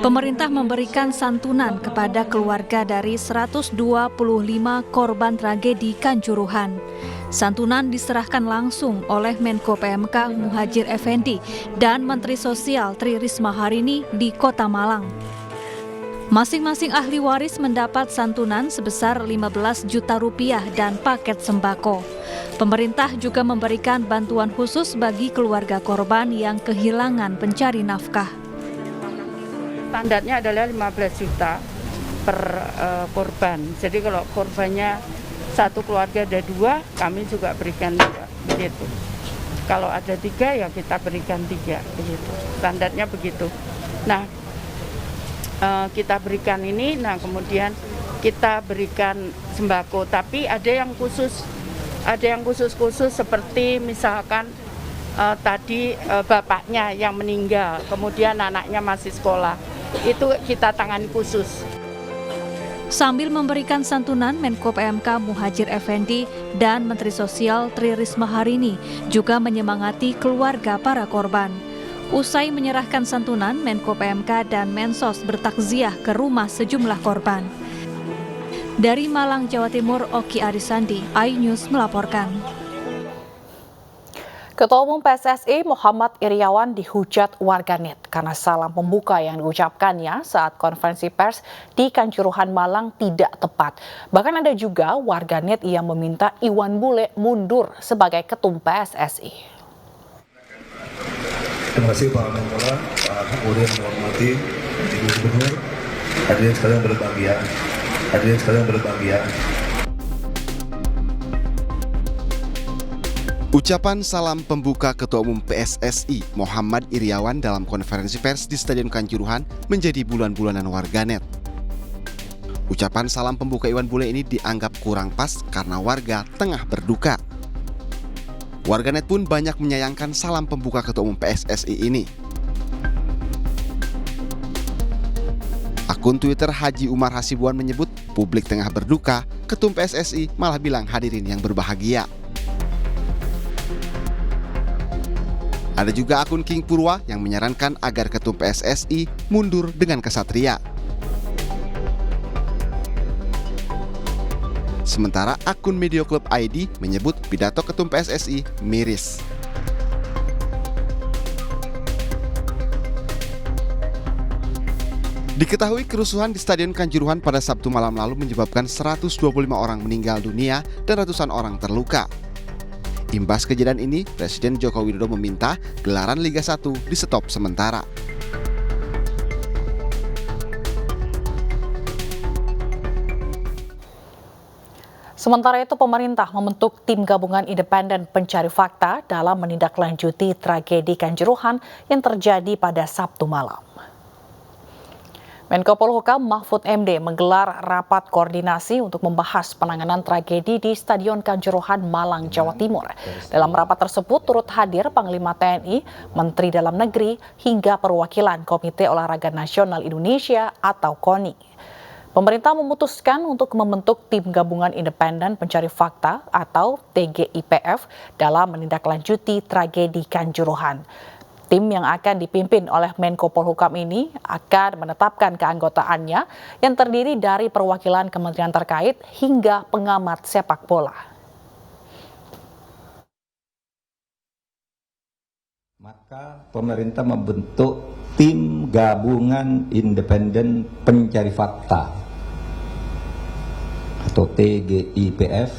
Pemerintah memberikan santunan kepada keluarga dari 125 korban tragedi Kanjuruhan. Santunan diserahkan langsung oleh Menko PMK Muhadjir Effendi dan Menteri Sosial Tri Risma Harini di Kota Malang. Masing-masing ahli waris mendapat santunan sebesar 15 juta rupiah dan paket sembako. Pemerintah juga memberikan bantuan khusus bagi keluarga korban yang kehilangan pencari nafkah. Standarnya adalah 15 juta per korban. Jadi kalau korbannya satu keluarga ada 2, kami juga berikan 2, begitu. Kalau ada 3 ya kita berikan 3, begitu. Standarnya begitu. Nah, kita berikan ini, nah kemudian kita berikan sembako. Tapi ada yang khusus seperti misalkan tadi bapaknya yang meninggal, kemudian anaknya masih sekolah. Itu kita tangani khusus. Sambil memberikan santunan, Menko PMK Muhadjir Effendi dan Menteri Sosial Tri Risma Harini juga menyemangati keluarga para korban. Usai menyerahkan santunan, Menko PMK dan Mensos bertakziah ke rumah sejumlah korban. Dari Malang, Jawa Timur, Oki Arisandi, iNews melaporkan. Ketua Umum PSSI Muhammad Iryawan dihujat warganet karena salam pembuka yang diucapkannya saat konferensi pers di Kanjuruhan Malang tidak tepat. Bahkan ada juga warganet yang meminta Iwan Bule mundur sebagai ketum PSSI. Terima kasih Pak Menpora, Pak Kapolri yang menghormati Ibu Gubernur, hadirin sekalian berbahagia. Ucapan salam pembuka Ketua Umum PSSI Muhammad Iryawan dalam konferensi pers di Stadion Kanjuruhan menjadi bulan-bulanan warganet. Ucapan salam pembuka Iwan Bule ini dianggap kurang pas karena warga tengah berduka. Warganet pun banyak menyayangkan salam pembuka Ketua Umum PSSI ini. Akun Twitter Haji Umar Hasibuan menyebut publik tengah berduka, Ketum PSSI malah bilang hadirin yang berbahagia. Ada juga akun King Purwa yang menyarankan agar Ketum PSSI mundur dengan kesatria. Sementara akun Media Club ID menyebut pidato Ketum PSSI miris. Diketahui kerusuhan di Stadion Kanjuruhan pada Sabtu malam lalu menyebabkan 125 orang meninggal dunia dan ratusan orang terluka. Imbas kejadian ini, Presiden Joko Widodo meminta gelaran Liga 1 di-stop sementara. Sementara itu, pemerintah membentuk tim gabungan independen pencari fakta dalam menindaklanjuti tragedi Kanjuruhan yang terjadi pada Sabtu malam. Menko Polhukam Mahfud MD menggelar rapat koordinasi untuk membahas penanganan tragedi di Stadion Kanjuruhan Malang, Jawa Timur. Dalam rapat tersebut turut hadir Panglima TNI, Menteri Dalam Negeri, hingga perwakilan Komite Olahraga Nasional Indonesia atau KONI. Pemerintah memutuskan untuk membentuk tim gabungan independen pencari fakta atau TGIPF dalam menindaklanjuti tragedi Kanjuruhan. Tim yang akan dipimpin oleh Menko Polhukam ini akan menetapkan keanggotaannya yang terdiri dari perwakilan kementerian terkait hingga pengamat sepak bola. Maka pemerintah membentuk tim gabungan independen pencari fakta atau TGIPF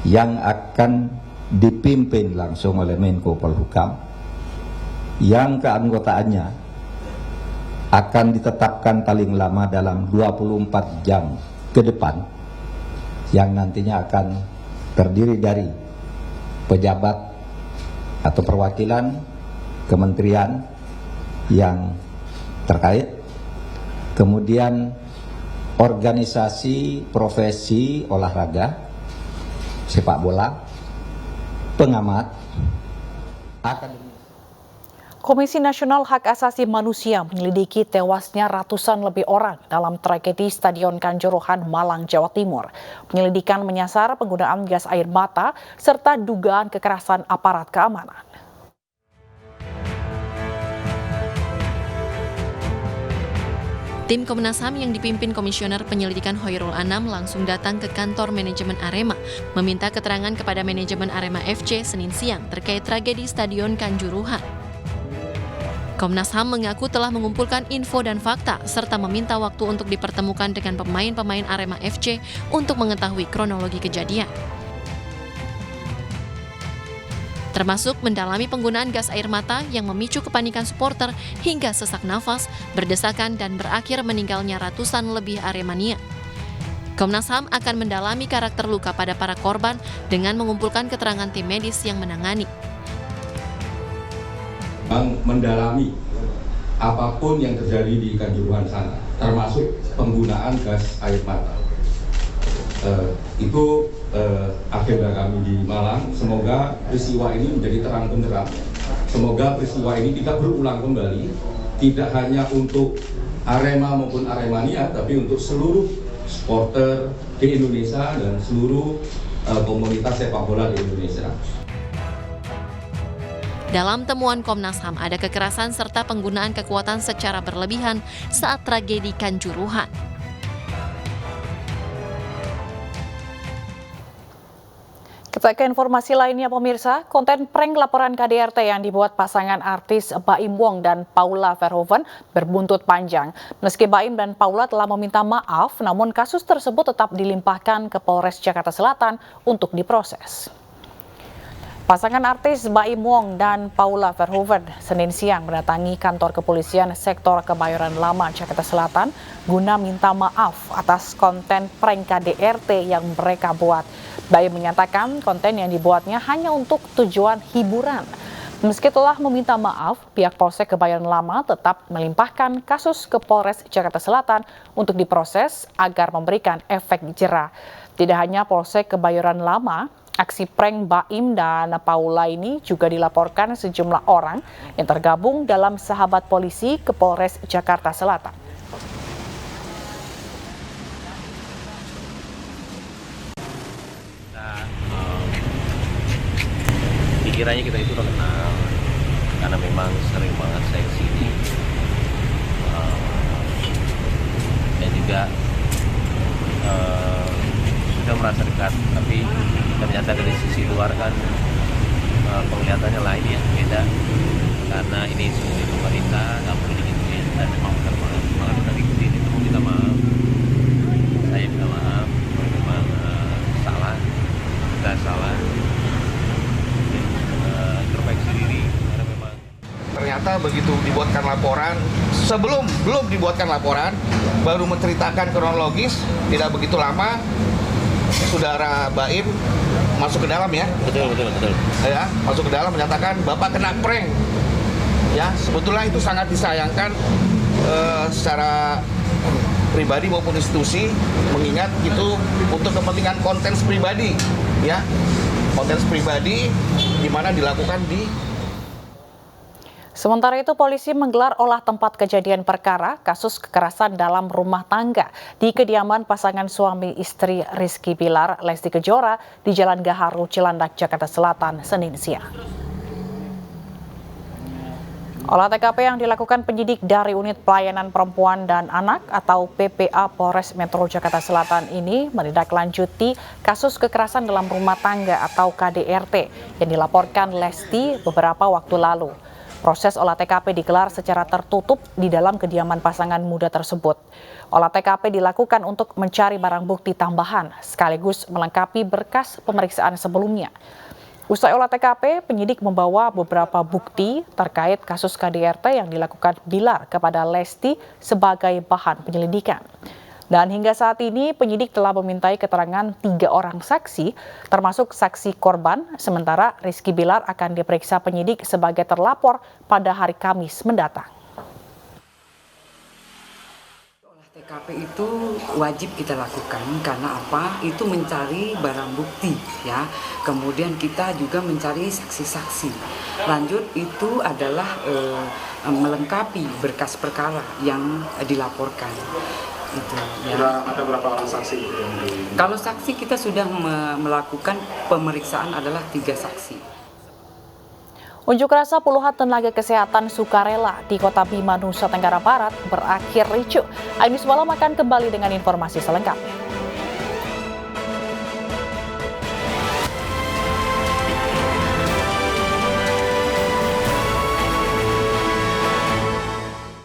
yang akan dipimpin langsung oleh Menko Polhukam, yang keanggotaannya akan ditetapkan paling lama dalam 24 jam ke depan, yang nantinya akan terdiri dari pejabat atau perwakilan kementerian yang terkait, kemudian organisasi profesi olahraga, sepak bola, pengamat, akademi. Komisi Nasional Hak Asasi Manusia menyelidiki tewasnya ratusan lebih orang dalam tragedi Stadion Kanjuruhan Malang, Jawa Timur. Penyelidikan menyasar penggunaan gas air mata serta dugaan kekerasan aparat keamanan. Tim Komnas HAM yang dipimpin Komisioner Penyelidikan Hoirul Anam langsung datang ke kantor manajemen Arema, meminta keterangan kepada manajemen Arema FC Senin siang terkait tragedi Stadion Kanjuruhan. Komnas HAM mengaku telah mengumpulkan info dan fakta, serta meminta waktu untuk dipertemukan dengan pemain-pemain Arema FC untuk mengetahui kronologi kejadian. Termasuk mendalami penggunaan gas air mata yang memicu kepanikan supporter hingga sesak nafas, berdesakan dan berakhir meninggalnya ratusan lebih Aremania. Komnas HAM akan mendalami karakter luka pada para korban dengan mengumpulkan keterangan tim medis yang menangani. Mendalami apapun yang terjadi di Kanjuruhan sana, termasuk penggunaan gas air mata. Itu agenda kami di Malang. Semoga peristiwa ini menjadi terang benderang. Semoga peristiwa ini tidak berulang kembali, tidak hanya untuk Arema maupun Aremania, tapi untuk seluruh supporter di Indonesia dan seluruh komunitas sepak bola di Indonesia. Dalam temuan Komnas HAM ada kekerasan serta penggunaan kekuatan secara berlebihan saat tragedi Kanjuruhan. Kita ke informasi lainnya pemirsa, konten prank laporan KDRT yang dibuat pasangan artis Baim Wong dan Paula Verhoeven berbuntut panjang. Meski Baim dan Paula telah meminta maaf, namun kasus tersebut tetap dilimpahkan ke Polres Jakarta Selatan untuk diproses. Pasangan artis Baim Wong dan Paula Verhoeven Senin siang mendatangi kantor kepolisian sektor Kebayoran Lama Jakarta Selatan guna minta maaf atas konten prank KDRT yang mereka buat. Baim menyatakan konten yang dibuatnya hanya untuk tujuan hiburan. Meski telah meminta maaf, pihak Polsek Kebayoran Lama tetap melimpahkan kasus ke Polres Jakarta Selatan untuk diproses agar memberikan efek jera. Tidak hanya Polsek Kebayoran Lama, aksi prank Baim dan Paula ini juga dilaporkan sejumlah orang yang tergabung dalam Sahabat Polisi ke Polres Jakarta Selatan. Pikirannya kita itu udah kenal, karena memang sering banget saya kesini dan juga sudah merasa dekat, tapi ternyata dari sisi luar kan penglihatannya lain ya, beda, karena ini semua pemerintah nggak perlu digituin dan memang benar banget kita digituin. Itu minta maaf, saya minta maaf kalau memang salah, nggak salah, introspeksi diri karena memang ternyata begitu dibuatkan laporan, belum dibuatkan laporan, baru menceritakan kronologis, tidak begitu lama saudara Baim masuk ke dalam ya. Betul. Ya, masuk ke dalam menyatakan Bapak kena prank. Ya, sebetulnya itu sangat disayangkan secara pribadi maupun institusi, mengingat itu untuk kepentingan konten pribadi, ya. Konten pribadi di mana dilakukan di. Sementara itu, polisi menggelar olah tempat kejadian perkara kasus kekerasan dalam rumah tangga di kediaman pasangan suami istri Rizky Bilar, Lesti Kejora di Jalan Gaharu, Cilandak, Jakarta Selatan, Senin siang. Olah TKP yang dilakukan penyidik dari Unit Pelayanan Perempuan dan Anak atau PPA Polres Metro Jakarta Selatan ini menindaklanjuti kasus kekerasan dalam rumah tangga atau KDRT yang dilaporkan Lesti beberapa waktu lalu. Proses olah TKP digelar secara tertutup di dalam kediaman pasangan muda tersebut. Olah TKP dilakukan untuk mencari barang bukti tambahan sekaligus melengkapi berkas pemeriksaan sebelumnya. Usai olah TKP, penyidik membawa beberapa bukti terkait kasus KDRT yang dilakukan Bilar kepada Lesti sebagai bahan penyelidikan. Dan hingga saat ini penyidik telah memintai keterangan 3 orang saksi, termasuk saksi korban, sementara Rizky Bilar akan diperiksa penyidik sebagai terlapor pada hari Kamis mendatang. Olah TKP itu wajib kita lakukan karena apa? Itu mencari barang bukti ya. Kemudian kita juga mencari saksi-saksi. Lanjut itu adalah melengkapi berkas perkara yang dilaporkan. Itu, ya. Sudah ada berapa orang saksi? Kalau saksi kita sudah melakukan pemeriksaan adalah 3 saksi. Unjuk rasa puluhan tenaga kesehatan sukarela di Kota Bima, Nusa Tenggara Barat berakhir ricuh. Agnes Malam akan kembali dengan informasi selengkapnya.